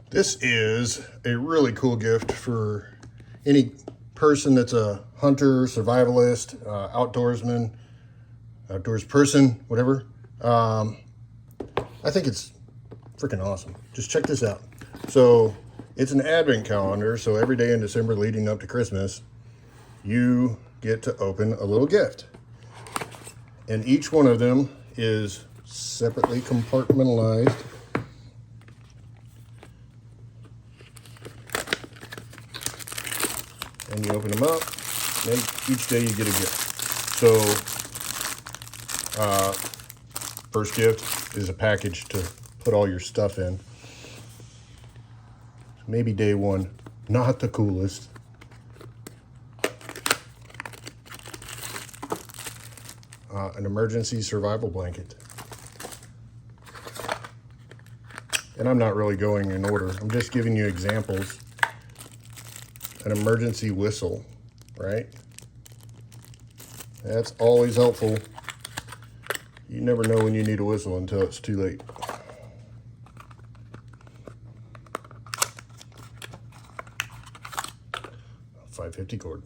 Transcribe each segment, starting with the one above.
This is a really cool gift for any person that's a hunter, survivalist, outdoorsman, outdoors person, whatever. I think it's freaking awesome. Just check this out. So it's an advent calendar. So every day in December leading up to Christmas, you get to open a little gift. And each one of them is separately compartmentalized. And you open them up, and each day you get a gift. So, first gift is a package to put all your stuff in. Maybe day one, not the coolest. An emergency survival blanket. And I'm not really going in order. I'm just giving you examples. An emergency whistle, right? That's always helpful. You never know when you need a whistle until it's too late. .550 cord.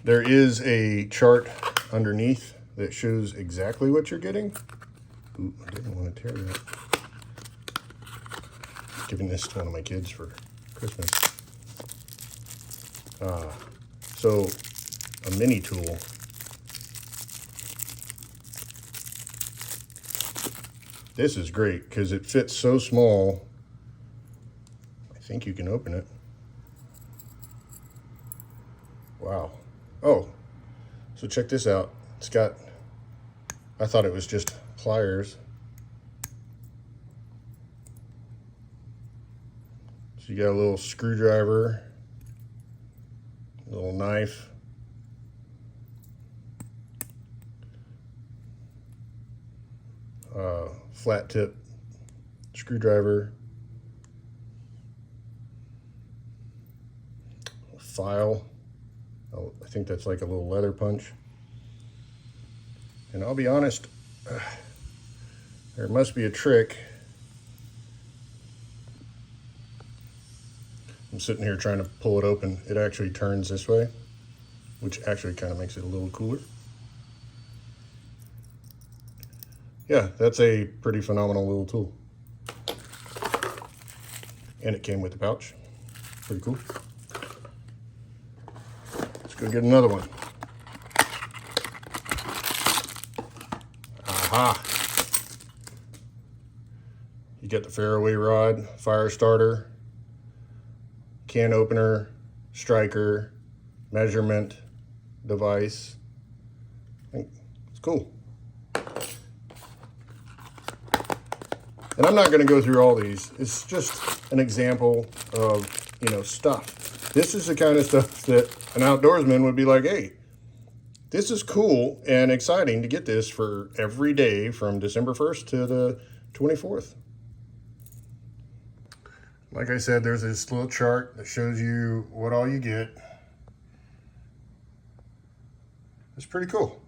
There is a chart underneath that shows exactly what you're getting. Ooh, I didn't want to tear that. Giving this to one of my kids for Christmas. So a mini tool. This is great because it fits so small. I think you can open it. Wow. Oh, so check this out. It's got, I thought it was just pliers. So you got a little screwdriver, a little knife, flat tip screwdriver, a file. Oh, I think that's like a little leather punch. And I'll be honest, there must be a trick. I'm sitting here trying to pull it open. It actually turns this way, which actually kind of makes it a little cooler. Yeah, that's a pretty phenomenal little tool. And it came with the pouch. Pretty cool. Let's go get another one. Aha! You get the fairway rod, fire starter, can opener, striker, measurement device. It's cool. And I'm not going to go through all these. It's just an example of, stuff. This is the kind of stuff that an outdoorsman would be like, hey, this is cool and exciting to get this for every day from December 1st to the 24th. Like I said, there's this little chart that shows you what all you get. It's pretty cool.